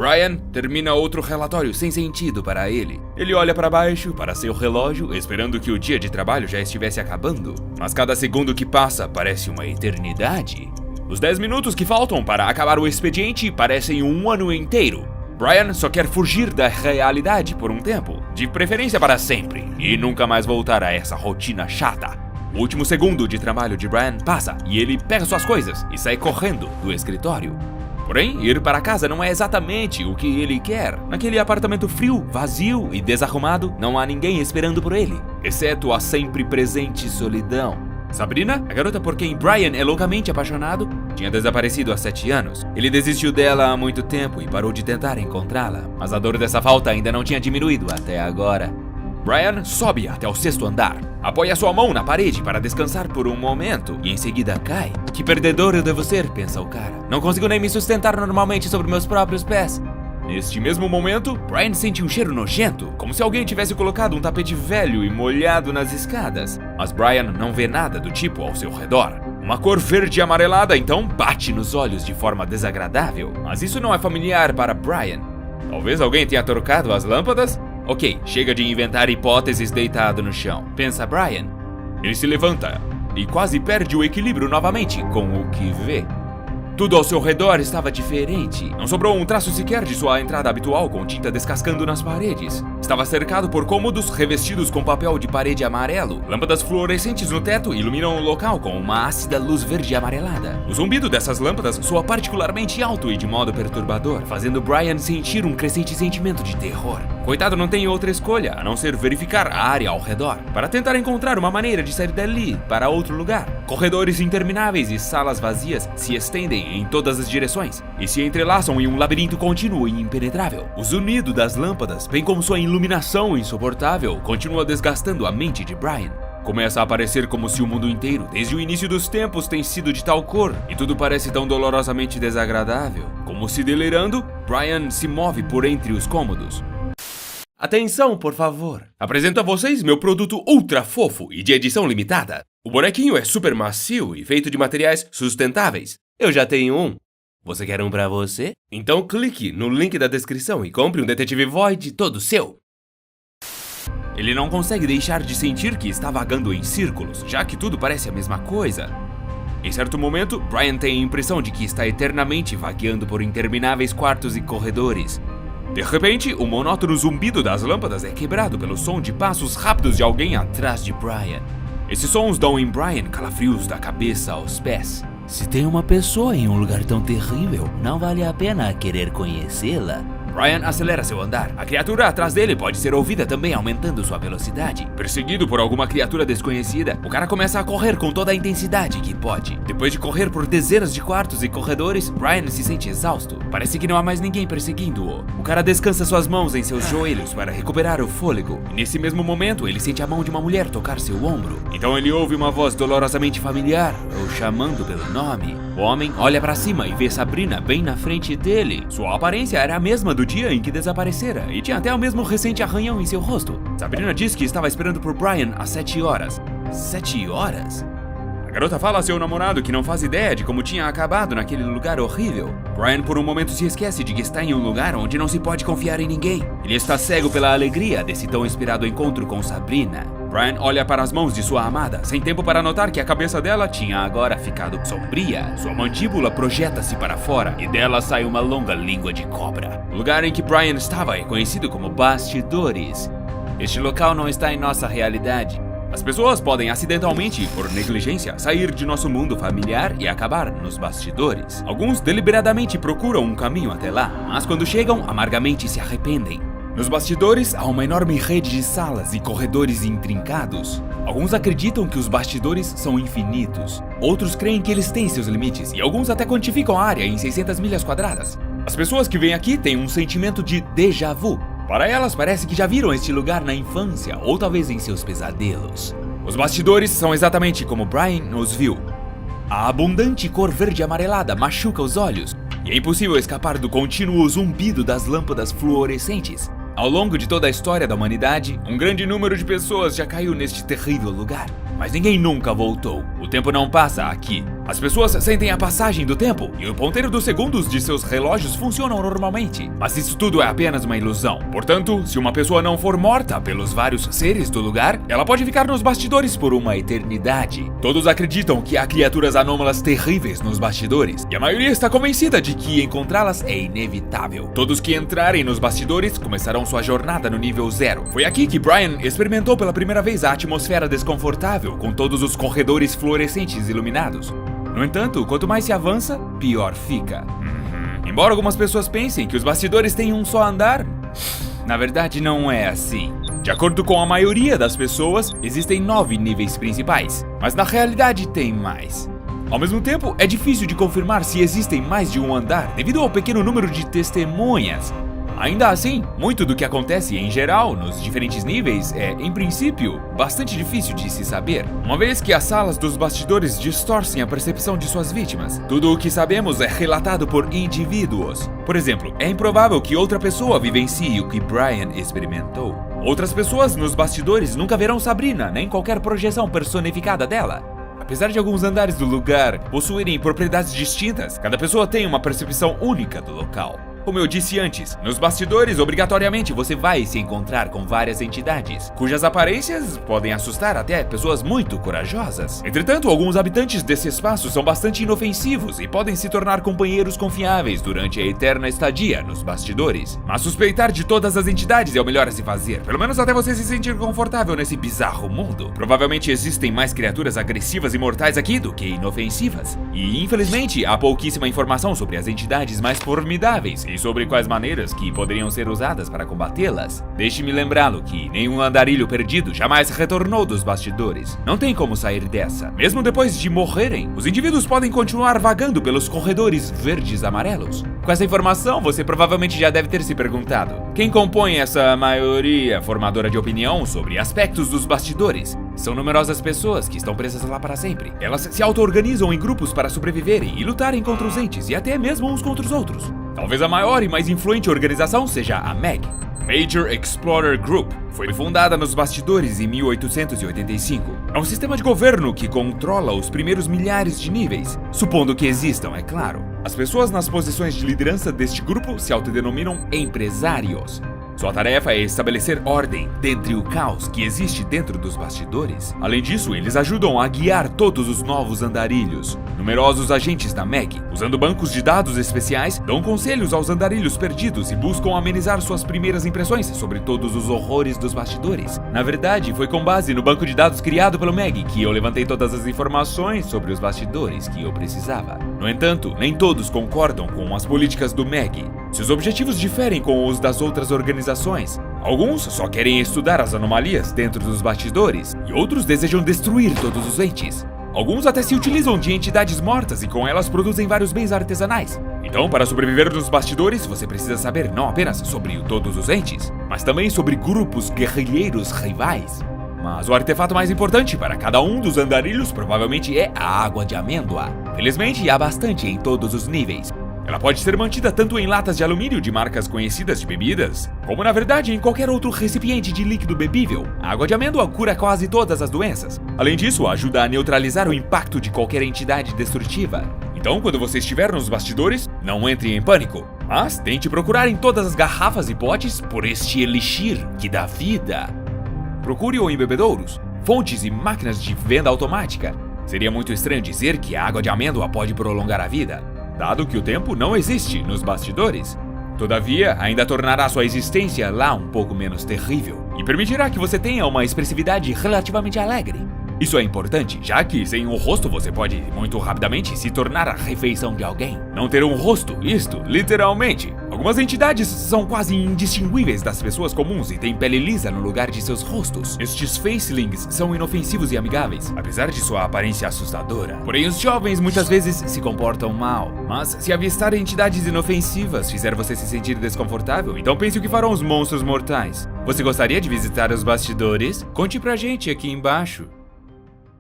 Brian termina outro relatório sem sentido para ele. Ele olha para baixo, para seu relógio, esperando que o dia de trabalho já estivesse acabando. Mas cada segundo que passa parece uma eternidade. Os 10 minutos que faltam para acabar o expediente parecem um ano inteiro. Brian só quer fugir da realidade por um tempo, de preferência para sempre, e nunca mais voltar a essa rotina chata. O último segundo de trabalho de Brian passa e ele pega suas coisas e sai correndo do escritório. Porém, ir para casa não é exatamente o que ele quer. Naquele apartamento frio, vazio e desarrumado, não há ninguém esperando por ele, exceto a sempre presente solidão. Sabrina, a garota por quem Brian é loucamente apaixonado, tinha desaparecido há 7 anos. Ele desistiu dela há muito tempo e parou de tentar encontrá-la, mas a dor dessa falta ainda não tinha diminuído até agora. Brian sobe até o 6º andar, apoia sua mão na parede para descansar por um momento e em seguida cai. Que perdedor eu devo ser, pensa o cara. Não consigo nem me sustentar normalmente sobre meus próprios pés. Neste mesmo momento, Brian sente um cheiro nojento, como se alguém tivesse colocado um tapete velho e molhado nas escadas. Mas Brian não vê nada do tipo ao seu redor. Uma cor verde amarelada então bate nos olhos de forma desagradável, mas isso não é familiar para Brian. Talvez alguém tenha trocado as lâmpadas? Ok, chega de inventar hipóteses deitado no chão, pensa Brian. Ele se levanta e quase perde o equilíbrio novamente com o que vê. Tudo ao seu redor estava diferente. Não sobrou um traço sequer de sua entrada habitual com tinta descascando nas paredes. Estava cercado por cômodos revestidos com papel de parede amarelo. Lâmpadas fluorescentes no teto iluminam o local com uma ácida luz verde amarelada. O zumbido dessas lâmpadas soa particularmente alto e de modo perturbador, fazendo Brian sentir um crescente sentimento de terror. Coitado não tem outra escolha a não ser verificar a área ao redor, para tentar encontrar uma maneira de sair dali para outro lugar. Corredores intermináveis e salas vazias se estendem em todas as direções e se entrelaçam em um labirinto contínuo e impenetrável. O zunido das lâmpadas, bem como sua iluminação insuportável, continua desgastando a mente de Brian. Começa a parecer como se o mundo inteiro, desde o início dos tempos, tem sido de tal cor, e tudo parece tão dolorosamente desagradável. Como se delirando, Brian se move por entre os cômodos. Atenção, por favor. Apresento a vocês meu produto ultra fofo e de edição limitada. O bonequinho é super macio e feito de materiais sustentáveis. Eu já tenho um. Você quer um pra você? Então clique no link da descrição e compre um Detetive Void todo seu. Ele não consegue deixar de sentir que está vagando em círculos, já que tudo parece a mesma coisa. Em certo momento, Brian tem a impressão de que está eternamente vagueando por intermináveis quartos e corredores. De repente, o monótono zumbido das lâmpadas é quebrado pelo som de passos rápidos de alguém atrás de Brian. Esses sons dão em Brian calafrios da cabeça aos pés. Se tem uma pessoa em um lugar tão terrível, não vale a pena querer conhecê-la. Brian acelera seu andar. A criatura atrás dele pode ser ouvida também, aumentando sua velocidade. Perseguido por alguma criatura desconhecida, o cara começa a correr com toda a intensidade que pode. Depois de correr por dezenas de quartos e corredores, Brian se sente exausto. Parece que não há mais ninguém perseguindo-o. O cara descansa suas mãos em seus joelhos para recuperar o fôlego. E nesse mesmo momento, ele sente a mão de uma mulher tocar seu ombro. Então ele ouve uma voz dolorosamente familiar, ou chamando pelo nome. O homem olha para cima e vê Sabrina bem na frente dele. Sua aparência era a mesma do dia em que desaparecera e tinha até o mesmo recente arranhão em seu rosto. Sabrina diz que estava esperando por Brian às 7 horas. 7 horas? A garota fala a seu namorado que não faz ideia de como tinha acabado naquele lugar horrível. Brian por um momento se esquece de que está em um lugar onde não se pode confiar em ninguém. Ele está cego pela alegria desse tão esperado encontro com Sabrina. Brian olha para as mãos de sua amada, sem tempo para notar que a cabeça dela tinha agora ficado sombria. Sua mandíbula projeta-se para fora e dela sai uma longa língua de cobra. O lugar em que Brian estava é conhecido como bastidores. Este local não está em nossa realidade. As pessoas podem acidentalmente e por negligência sair de nosso mundo familiar e acabar nos bastidores. Alguns deliberadamente procuram um caminho até lá, mas quando chegam, amargamente se arrependem. Nos bastidores, há uma enorme rede de salas e corredores intrincados. Alguns acreditam que os bastidores são infinitos. Outros creem que eles têm seus limites, e alguns até quantificam a área em 600 milhas quadradas. As pessoas que vêm aqui têm um sentimento de déjà vu. Para elas, parece que já viram este lugar na infância, ou talvez em seus pesadelos. Os bastidores são exatamente como Brian os viu. A abundante cor verde amarelada machuca os olhos, e é impossível escapar do contínuo zumbido das lâmpadas fluorescentes. Ao longo de toda a história da humanidade, um grande número de pessoas já caiu neste terrível lugar, mas ninguém nunca voltou. O tempo não passa aqui. As pessoas sentem a passagem do tempo e o ponteiro dos segundos de seus relógios funcionam normalmente. Mas isso tudo é apenas uma ilusão. Portanto, se uma pessoa não for morta pelos vários seres do lugar, ela pode ficar nos bastidores por uma eternidade. Todos acreditam que há criaturas anômalas terríveis nos bastidores, e a maioria está convencida de que encontrá-las é inevitável. Todos que entrarem nos bastidores começarão sua jornada no nível 0. Foi aqui que Brian experimentou pela primeira vez a atmosfera desconfortável, com todos os corredores fluorescentes iluminados. No entanto, quanto mais se avança, pior fica. Embora algumas pessoas pensem que os bastidores têm um só andar, na verdade não é assim. De acordo com a maioria das pessoas, existem 9 níveis principais, mas na realidade tem mais. Ao mesmo tempo, é difícil de confirmar se existem mais de um andar devido ao pequeno número de testemunhas. Ainda assim, muito do que acontece em geral nos diferentes níveis é, em princípio, bastante difícil de se saber, uma vez que as salas dos bastidores distorcem a percepção de suas vítimas. Tudo o que sabemos é relatado por indivíduos. Por exemplo, é improvável que outra pessoa vivencie o que Brian experimentou. Outras pessoas nos bastidores nunca verão Sabrina, nem qualquer projeção personificada dela. Apesar de alguns andares do lugar possuírem propriedades distintas, cada pessoa tem uma percepção única do local. Como eu disse antes, nos bastidores, obrigatoriamente você vai se encontrar com várias entidades, cujas aparências podem assustar até pessoas muito corajosas. Entretanto, alguns habitantes desse espaço são bastante inofensivos e podem se tornar companheiros confiáveis durante a eterna estadia nos bastidores. Mas suspeitar de todas as entidades é o melhor a se fazer, pelo menos até você se sentir confortável nesse bizarro mundo. Provavelmente existem mais criaturas agressivas e mortais aqui do que inofensivas. E, infelizmente, há pouquíssima informação sobre as entidades mais formidáveis e sobre quais maneiras que poderiam ser usadas para combatê-las. Deixe-me lembrá-lo que nenhum andarilho perdido jamais retornou dos bastidores. Não tem como sair dessa. Mesmo depois de morrerem, os indivíduos podem continuar vagando pelos corredores verdes-amarelos. Com essa informação, você provavelmente já deve ter se perguntado: quem compõe essa maioria formadora de opinião sobre aspectos dos bastidores? São numerosas pessoas que estão presas lá para sempre. Elas se auto-organizam em grupos para sobreviverem e lutarem contra os entes, e até mesmo uns contra os outros. Talvez a maior e mais influente organização seja a MAG, Major Explorer Group. Foi fundada nos bastidores em 1885. É um sistema de governo que controla os primeiros milhares de níveis, supondo que existam, é claro. As pessoas nas posições de liderança deste grupo se autodenominam empresários. Sua tarefa é estabelecer ordem dentre o caos que existe dentro dos bastidores. Além disso, eles ajudam a guiar todos os novos andarilhos. Numerosos agentes da MAG, usando bancos de dados especiais, dão conselhos aos andarilhos perdidos e buscam amenizar suas primeiras impressões sobre todos os horrores dos bastidores. Na verdade, foi com base no banco de dados criado pelo MAG que eu levantei todas as informações sobre os bastidores que eu precisava. No entanto, nem todos concordam com as políticas do MAG. Seus objetivos diferem com os das outras organizações. Alguns só querem estudar as anomalias dentro dos bastidores, e outros desejam destruir todos os entes. Alguns até se utilizam de entidades mortas e com elas produzem vários bens artesanais. Então, para sobreviver nos bastidores, você precisa saber não apenas sobre todos os entes, mas também sobre grupos guerrilheiros rivais. Mas o artefato mais importante para cada um dos andarilhos provavelmente é a água de amêndoa. Felizmente, há bastante em todos os níveis. Ela pode ser mantida tanto em latas de alumínio de marcas conhecidas de bebidas, como na verdade em qualquer outro recipiente de líquido bebível. A água de amêndoa cura quase todas as doenças. Além disso, ajuda a neutralizar o impacto de qualquer entidade destrutiva. Então, quando você estiver nos bastidores, não entre em pânico, mas tente procurar em todas as garrafas e potes por este elixir que dá vida. Procure-o em bebedouros, fontes e máquinas de venda automática. Seria muito estranho dizer que a água de amêndoa pode prolongar a vida, dado que o tempo não existe nos bastidores. Todavia, ainda tornará sua existência lá um pouco menos terrível e permitirá que você tenha uma expressividade relativamente alegre. Isso é importante, já que sem um rosto você pode muito rapidamente se tornar a refeição de alguém. Não ter um rosto, isto, literalmente. Algumas entidades são quase indistinguíveis das pessoas comuns e têm pele lisa no lugar de seus rostos. Estes facelings são inofensivos e amigáveis, apesar de sua aparência assustadora. Porém, os jovens muitas vezes se comportam mal. Mas se avistar entidades inofensivas fizer você se sentir desconfortável, então pense o que farão os monstros mortais. Você gostaria de visitar os bastidores? Conte pra gente aqui embaixo.